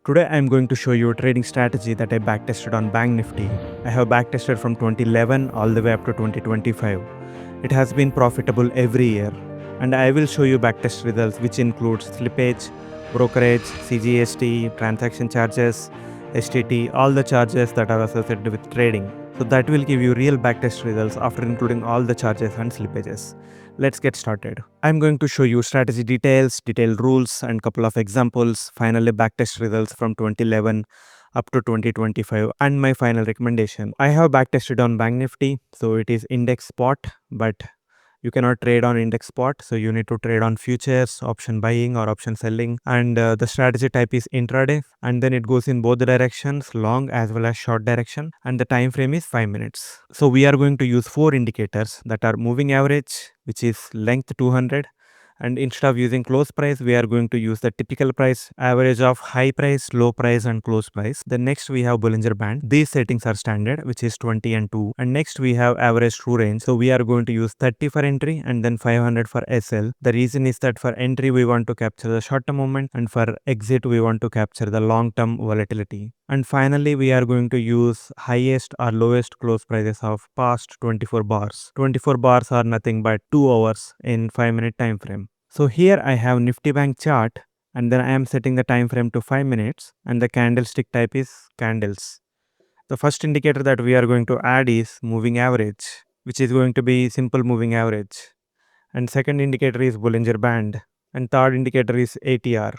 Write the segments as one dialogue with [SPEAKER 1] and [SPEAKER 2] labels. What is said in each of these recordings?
[SPEAKER 1] Today I am going to show you a trading strategy that I backtested on Bank Nifty. I have backtested from 2011 all the way up to 2025. It has been profitable every year, and I will show you backtest results which includes slippage, brokerage, CGST, transaction charges, STT, all the charges that are associated with trading. So that will give you real backtest results after including all the charges and slippages. Let's get started. I'm going to show you strategy details, detailed rules, and couple of examples, finally backtest results from 2011 up to 2025, and my final recommendation. I have backtested on Bank Nifty, so it is index spot, but you cannot trade on index spot, so you need to trade on futures, option buying or option selling, and the strategy type is intraday, and then it goes in both the directions, long as well as short direction, and the time frame is 5 minutes. So we are going to use 4 indicators that are moving average, which is length 200, and instead of using close price, we are going to use the typical price average of high price, low price, and close price. Then next we have Bollinger band. These settings are standard, which is 20 and 2. And next we have average true range. So we are going to use 30 for entry and then 500 for SL. The reason is that for entry we want to capture the short term movement, and for exit we want to capture the long term volatility. And finally, we are going to use highest or lowest close prices of past 24 bars. 24 bars are nothing but 2 hours in 5-minute time frame. So here I have Nifty Bank chart, and then I am setting the time frame to 5 minutes, and the candlestick type is candles. The first indicator that we are going to add is moving average, which is going to be simple moving average. And second indicator is Bollinger band, and third indicator is ATR.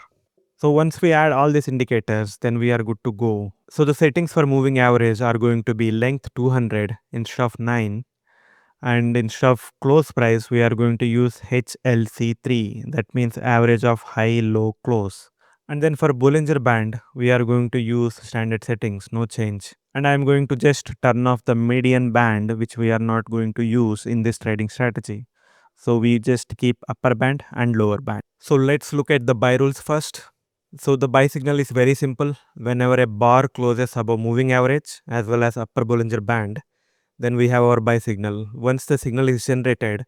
[SPEAKER 1] So once we add all these indicators, then we are good to go. So the settings for moving average are going to be length 200 instead of 9. And instead of close price, we are going to use HLC3. That means average of high, low, close. And then for Bollinger band, we are going to use standard settings, no change. And I am going to just turn off the median band, which we are not going to use in this trading strategy. So we just keep upper band and lower band. So let's look at the buy rules first. So the buy signal is very simple. Whenever a bar closes above moving average as well as upper Bollinger band, then we have our buy signal. Once the signal is generated,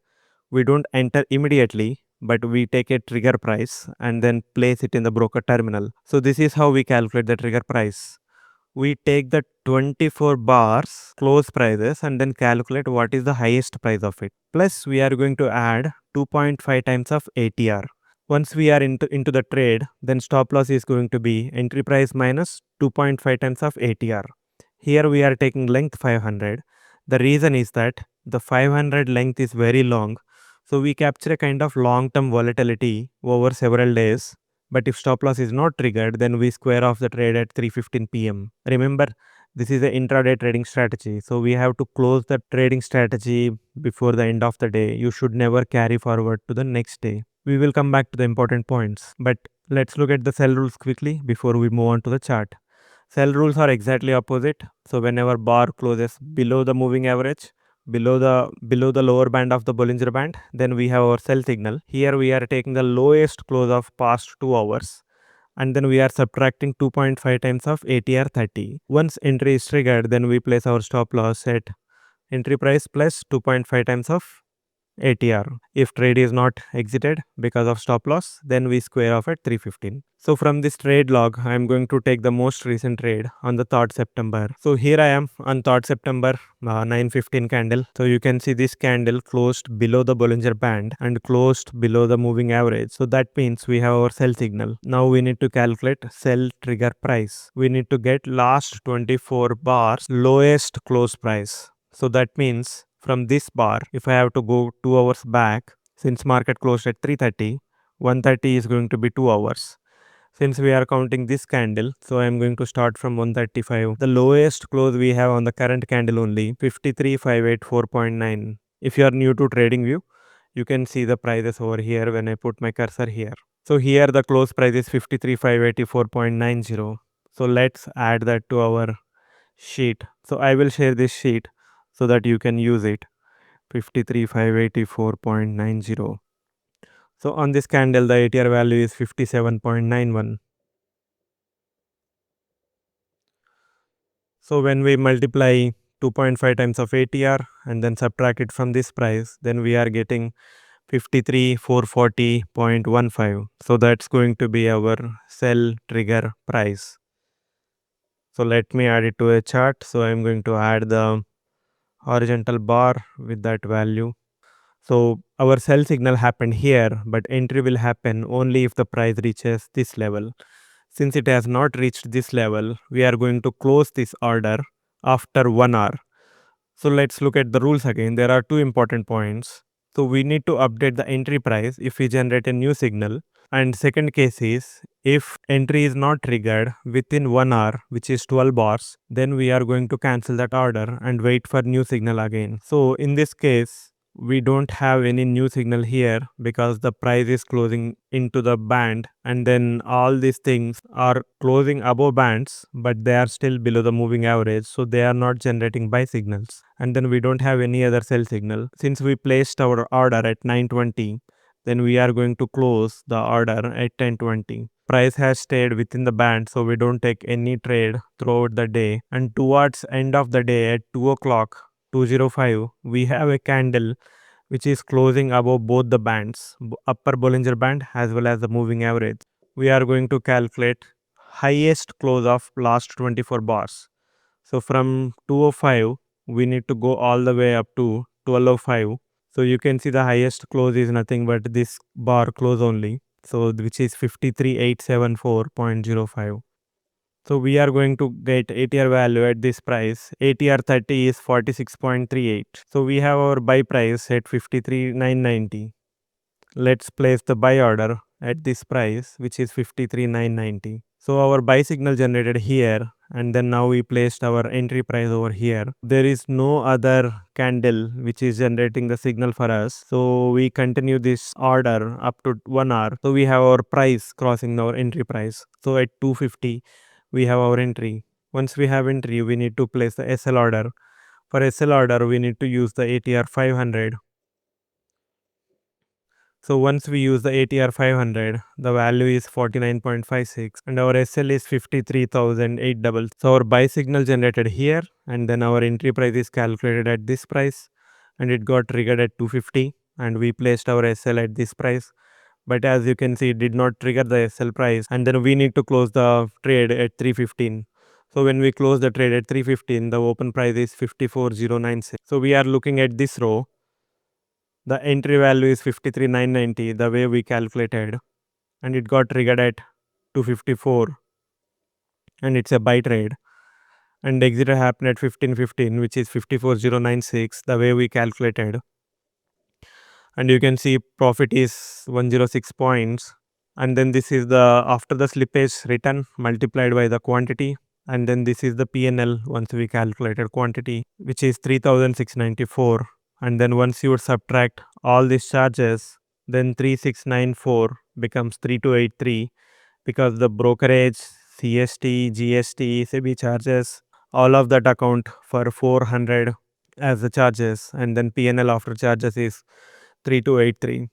[SPEAKER 1] we don't enter immediately, but we take a trigger price and then place it in the broker terminal. So this is how we calculate the trigger price. We take the 24 bars close prices and then calculate what is the highest price of it. Plus we are going to add 2.5 times of ATR. Once we are into the trade, then stop loss is going to be entry price minus 2.5 times of ATR. Here we are taking length 500. The reason is that the 500 length is very long, so we capture a kind of long-term volatility over several days. But if stop loss is not triggered, then we square off the trade at 3:15 p.m. Remember, this is an intraday trading strategy, so we have to close the trading strategy before the end of the day. You should never carry forward to the next day. We will come back to the important points, but let's look at the sell rules quickly before we move on to the chart. Sell rules are exactly opposite. So whenever bar closes below the moving average, below the lower band of the Bollinger band, then we have our sell signal. Here we are taking the lowest close of past 2 hours, and then we are subtracting 2.5 times of ATR 30. Once entry is triggered, then we place our stop loss at entry price plus 2.5 times of ATR. If trade is not exited because of stop loss, then we square off at 3:15. So from this trade log, I am going to take the most recent trade on the 3rd September. So here I am on 3rd September, 9:15 candle. So you can see this candle closed below the Bollinger band and closed below the moving average. So that means we have our sell signal. Now we need to calculate sell trigger price. We need to get last 24 bars lowest close price. So that means from this bar, if I have to go 2 hours back, since market closed at 3:30, 1:30 is going to be 2 hours. Since we are counting this candle, so I am going to start from 135. The lowest close we have on the current candle only, 53,584.9. If you are new to TradingView, you can see the prices over here when I put my cursor here. So here the close price is 53,584.90. So let's add that to our sheet. So I will share this sheet so that you can use it. 53,584.90. So on this candle, the ATR value is 57.91. So when we multiply 2.5 times of ATR and then subtract it from this price, then we are getting 53,440.15. So that's going to be our sell trigger price. So let me add it to a chart. So I'm going to add the horizontal bar with that value. So our sell signal happened here, but entry will happen only if the price reaches this level. Since it has not reached this level, we are going to close this order after 1 hour. So let's look at the rules again. There are two important points. So we need to update the entry price if we generate a new signal. And second case is if entry is not triggered within 1 hour, which is 12 bars, then we are going to cancel that order and wait for new signal again. So in this case, we don't have any new signal here because the price is closing into the band, and then all these things are closing above bands, but they are still below the moving average, so they are not generating buy signals. And then we don't have any other sell signal. Since we placed our order at 920, then we are going to close the order at 1020. Price has stayed within the band, so we don't take any trade throughout the day. And towards end of the day at 2 o'clock 205, we have a candle which is closing above both the bands, upper Bollinger band as well as the moving average. We are going to calculate highest close of last 24 bars. So from 205, we need to go all the way up to 1205. So you can see the highest close is nothing but this bar close only. So which is 53874.05. So we are going to get ATR value at this price. ATR 30 is 46.38. So we have our buy price at 53,990. Let's place the buy order at this price, which is 53,990. So our buy signal generated here, and then now we placed our entry price over here. There is no other candle which is generating the signal for us. So we continue this order up to 1 hour. So we have our price crossing our entry price. So at 250, we have our entry. Once we have entry, we need to place the SL order. For SL order, we need to use the ATR 500. So once we use the ATR 500, the value is 49.56 and our SL is 53,800. So our buy signal generated here, and then our entry price is calculated at this price, and it got triggered at 250, and we placed our SL at this price. But as you can see, it did not trigger the SL price, and then we need to close the trade at 315. So when we close the trade at 315, the open price is 54,096. So we are looking at this row. The entry value is 53,990, the way we calculated, and it got triggered at 254, and it's a buy trade. And exit happened at 1515, which is 54,096, the way we calculated. And you can see profit is 106 points. And then this is the after the slippage return multiplied by the quantity. And then this is the PNL once we calculated quantity, which is 3,694. And then once you subtract all these charges, then 3694 becomes 3283, because the brokerage, CST, GST, SEBI charges, all of that account for 400 as the charges, and then PNL after charges is 3283.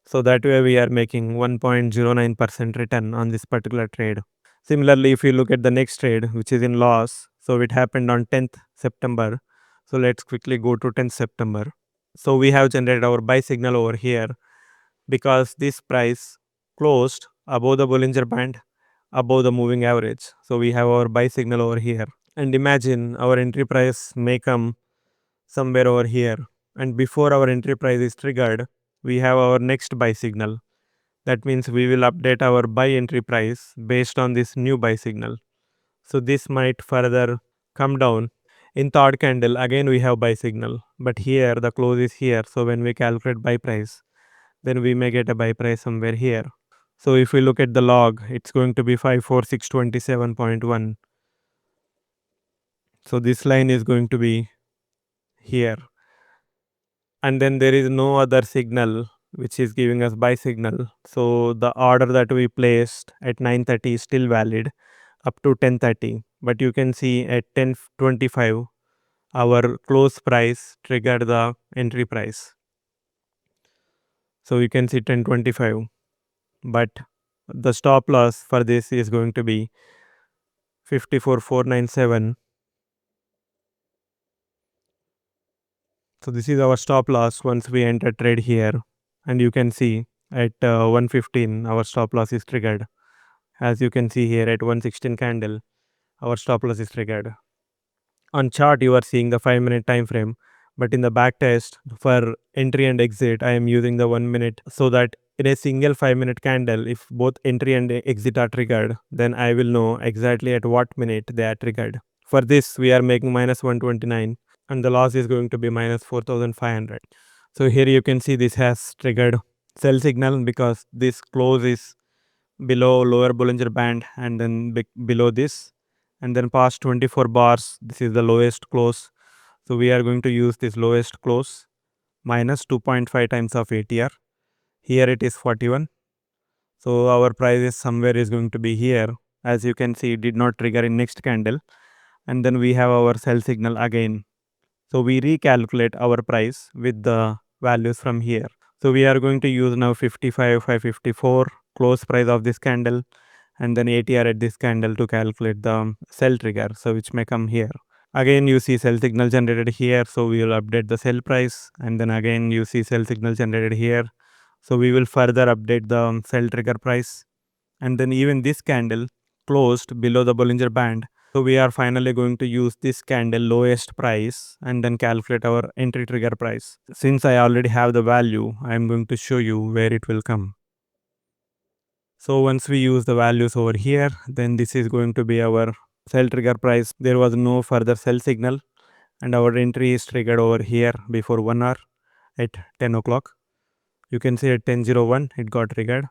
[SPEAKER 1] So that way we are making 1.09% return on this particular trade. Similarly, if you look at the next trade, which is in loss, so it happened on 10th September. So let's quickly go to 10th September. So we have generated our buy signal over here because this price closed above the Bollinger Band, above the moving average. So we have our buy signal over here. And imagine our entry price may come somewhere over here. And before our entry price is triggered, we have our next buy signal. That means we will update our buy entry price based on this new buy signal. So this might further come down. In third candle, again we have buy signal, but here the close is here. So when we calculate buy price, then we may get a buy price somewhere here. So if we look at the log, it's going to be 54627.1. So this line is going to be here. And then there is no other signal which is giving us buy signal. So the order that we placed at 9:30 is still valid up to 10:30. But you can see at 10:25, our close price triggered the entry price. So you can see 10:25. But the stop loss for this is going to be 54,497. So this is our stop loss once we enter trade here. And you can see at 115, our stop loss is triggered. As you can see here at 116 candle, our stop loss is triggered. On chart, you are seeing the 5-minute time frame, but in the back test for entry and exit, I am using the 1 minute, so that in a single 5-minute candle, if both entry and exit are triggered, then I will know exactly at what minute they are triggered. For this, we are making minus 129, and the loss is going to be minus 4500. So here you can see this has triggered sell signal because this close is below lower Bollinger Band and then below this, and then past 24 bars, this is the lowest close. So we are going to use this lowest close minus 2.5 times of ATR. Here it is 41. So our price is somewhere is going to be here. As you can see, it did not trigger in next candle, and then we have our sell signal again. So we recalculate our price with the values from here. So we are going to use now 55, 554 close price of this candle, and then ATR at this candle to calculate the sell trigger, so which may come here. Again you see sell signal generated here, so we will update the sell price, and then again you see sell signal generated here, so we will further update the sell trigger price, and then even this candle closed below the Bollinger Band. So we are finally going to use this candle lowest price and then calculate our entry trigger price. Since I already have the value, I am going to show you where it will come. So once we use the values over here, then this is going to be our sell trigger price. There was no further sell signal, and our entry is triggered over here before 1 hour at 10 o'clock. You can see at 10:01 it got triggered.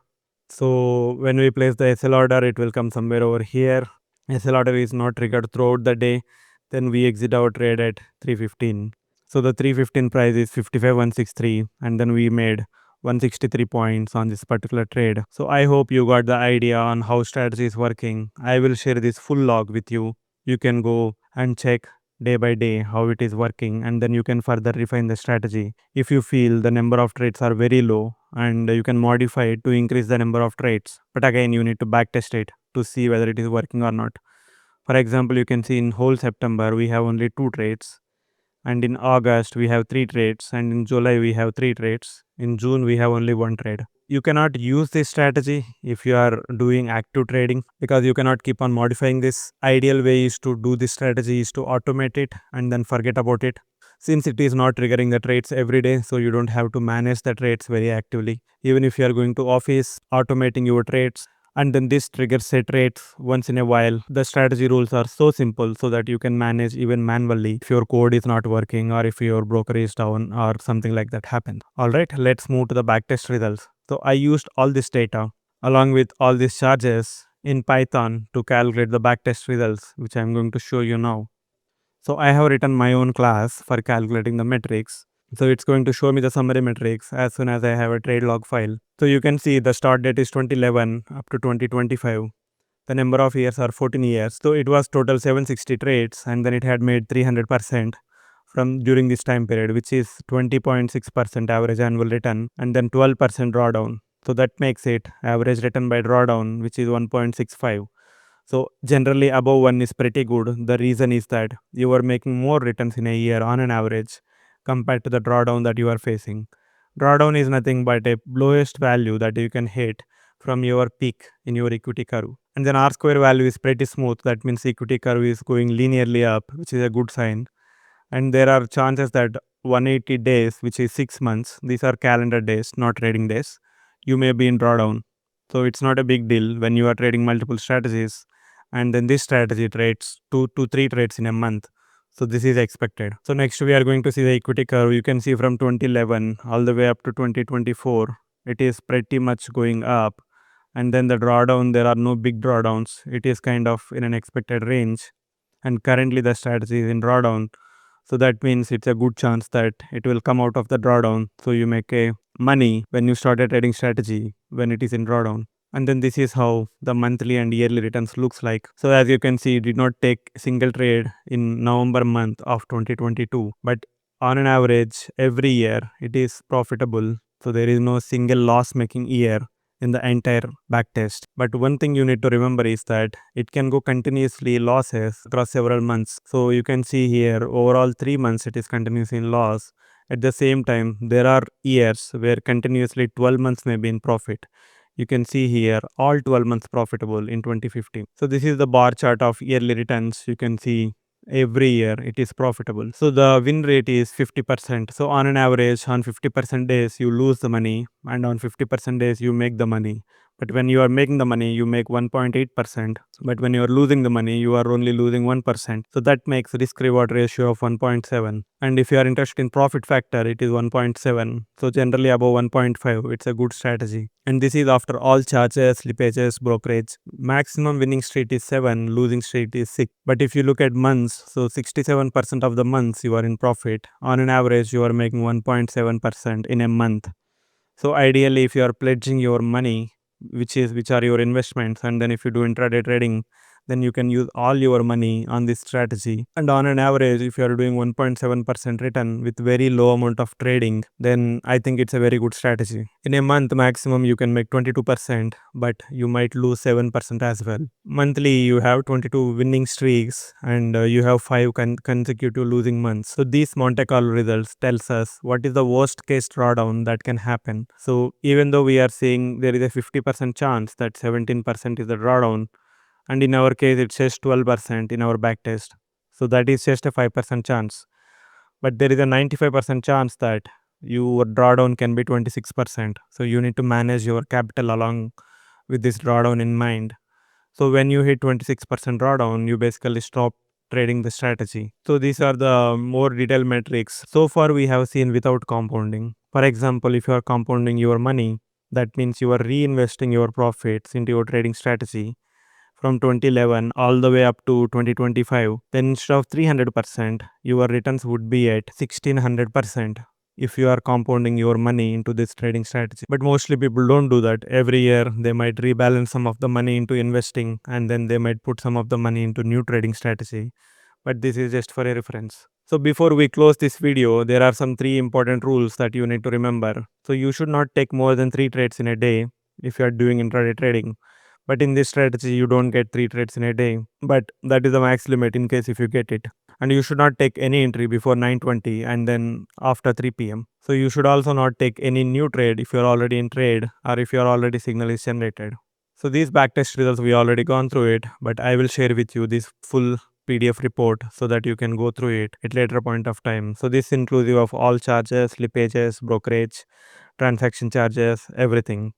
[SPEAKER 1] So when we place the SL order, it will come somewhere over here. SL order is not triggered throughout the day. Then we exit our trade at 3:15. So the 3:15 price is 55,163, and then we made 163 points on this particular trade. So I hope you got the idea on how strategy is working. I will share this full log with you. You can go and check day by day how it is working, and then you can further refine the strategy. If you feel the number of trades are very low, and you can modify it to increase the number of trades, but again you need to backtest it to see whether it is working or not. For example, you can see in whole September we have only 2 trades, and in August we have 3 trades, and in July we have 3 trades. In June we have only 1 trade. You cannot use this strategy if you are doing active trading, because you cannot keep on modifying this. Ideal way is to do this strategy is to automate it and then forget about it, since it is not triggering the trades every day, so you don't have to manage the trades very actively. Even if you are going to office, automating your trades, and then this triggers set rates once in a while. The strategy rules are so simple so that you can manage even manually if your code is not working or if your broker is down or something like that happens. Alright, let's move to the backtest results. So I used all this data along with all these charges in Python to calculate the backtest results, which I am going to show you now. So I have written my own class for calculating the metrics. So it's going to show me the summary metrics as soon as I have a trade log file. So you can see the start date is 2011 up to 2025. The number of years are 14 years. So it was total 760 trades, and then it had made 300% from during this time period, which is 20.6% average annual return, and then 12% drawdown. So that makes it average return by drawdown, which is 1.65. So generally above 1 is pretty good. The reason is that you are making more returns in a year on an average compared to the drawdown that you are facing. Drawdown is nothing but a lowest value that you can hit from your peak in your equity curve. And then R square value is pretty smooth. That means equity curve is going linearly up, which is a good sign. And there are chances that 180 days, which is 6 months, these are calendar days, not trading days, you may be in drawdown. So it's not a big deal when you are trading multiple strategies, and then this strategy trades 2 to 3 trades in a month. So this is expected. So next we are going to see the equity curve. You can see from 2011 all the way up to 2024, it is pretty much going up. And then the drawdown, there are no big drawdowns. It is kind of in an expected range. And currently the strategy is in drawdown. So that means it's a good chance that it will come out of the drawdown. So you make a money when you start a trading strategy when it is in drawdown. And then this is how the monthly and yearly returns looks like. So as you can see, it did not take a single trade in November month of 2022, but on an average every year it is profitable. So there is no single loss making year in the entire backtest. But one thing you need to remember is that it can go continuously losses across several months. So you can see here overall 3 months it is continuously in loss. At the same time, there are years where continuously 12 months may be in profit. You can see here all 12 months profitable in 2015. So this is the bar chart of yearly returns. You can see every year it is profitable. So the win rate is 50%. So on an average, on 50% days you lose the money, and on 50% days you make the money. But when you are making the money, you make 1.8%. But when you are losing the money, you are only losing 1%. So that makes risk reward ratio of 1.7. And if you are interested in profit factor, it is 1.7. So generally above 1.5, it's a good strategy. And this is after all charges, slippages, brokerage. Maximum winning streak is 7, losing streak is 6. But if you look at months, so 67% of the months you are in profit. On an average, you are making 1.7% in a month. So ideally, if you are pledging your money, which are your investments, and then if you do intraday trading, then you can use all your money on this strategy. And on an average, if you are doing 1.7% return with very low amount of trading, then I think it's a very good strategy. In a month, maximum you can make 22%, but you might lose 7% as well. Monthly, you have 22 winning streaks, and you have 5 consecutive losing months. So these Monte Carlo results tells us what is the worst case drawdown that can happen. So even though we are seeing there is a 50% chance that 17% is the drawdown, and in our case it says 12% in our backtest, so that is just a 5% chance. But there is a 95% chance that your drawdown can be 26%. So you need to manage your capital along with this drawdown in mind. So when you hit 26% drawdown, you basically stop trading the strategy. So these are the more detailed metrics. So far we have seen without compounding. For example, if you are compounding your money, that means you are reinvesting your profits into your trading strategy from 2011 all the way up to 2025. Then instead of 300%, your returns would be at 1600% if you are compounding your money into this trading strategy. But mostly people don't do that. Every year they might rebalance some of the money into investing, and then they might put some of the money into new trading strategy. But this is just for a reference. So before we close this video, there are some 3 important rules that you need to remember. So you should not take more than 3 trades in a day if you are doing intraday trading. But in this strategy, you don't get 3 trades in a day. But that is the max limit in case if you get it. And you should not take any entry before 9:20 and then after 3 p.m. So you should also not take any new trade if you are already in trade or if you are already signal is generated. So these backtest results, we already gone through it, but I will share with you this full PDF report so that you can go through it at later point of time. So this inclusive of all charges, slippages, brokerage, transaction charges, everything.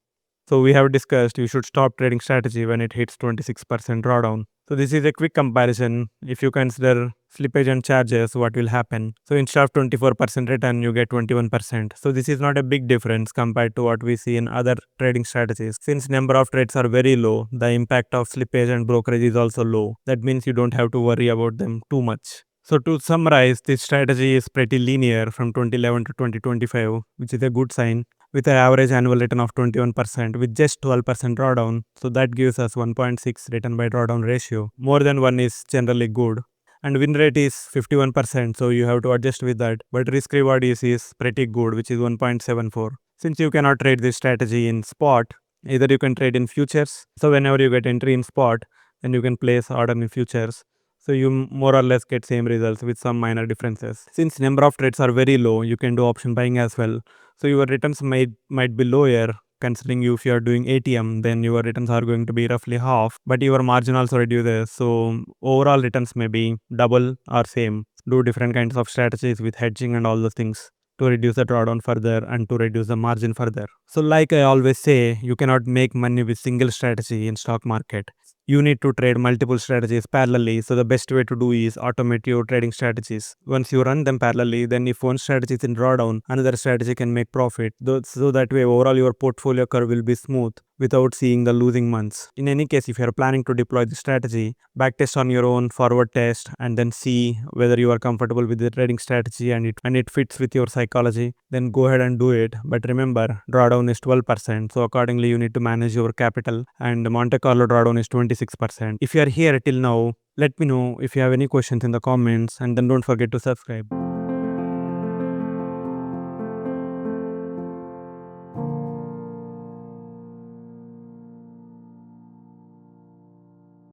[SPEAKER 1] So we have discussed you should stop trading strategy when it hits 26% drawdown. So this is a quick comparison. If you consider slippage and charges, what will happen? So instead of 24% return, you get 21%. So this is not a big difference compared to what we see in other trading strategies. Since number of trades are very low, the impact of slippage and brokerage is also low. That means you don't have to worry about them too much. So to summarize, this strategy is pretty linear from 2011 to 2025, which is a good sign, with an average annual return of 21% with just 12% drawdown. So that gives us 1.6 return by drawdown ratio. More than 1 is generally good. And win rate is 51%, so you have to adjust with that. But risk reward is pretty good, which is 1.74. Since you cannot trade this strategy in spot, either you can trade in futures. So whenever you get entry in spot, then you can place order in futures. So you more or less get same results with some minor differences. Since number of trades are very low, you can do option buying as well. So your returns might be lower, considering if you are doing ATM, then your returns are going to be roughly half, but your margin also reduces. So overall returns may be double or same. Do different kinds of strategies with hedging and all those things to reduce the drawdown further and to reduce the margin further. So like I always say, you cannot make money with single strategy in stock market. You need to trade multiple strategies parallelly. So the best way to do is automate your trading strategies. Once you run them parallelly, then if one strategy is in drawdown, another strategy can make profit. So that way overall your portfolio curve will be smooth without seeing the losing months. In any case, if you are planning to deploy the strategy, backtest on your own, forward test, and then see whether you are comfortable with the trading strategy and it fits with your psychology, then go ahead and do it. But remember, drawdown is 12%, so accordingly you need to manage your capital, and Monte Carlo drawdown is 26%. If you are here till now, let me know if you have any questions in the comments, and then don't forget to subscribe.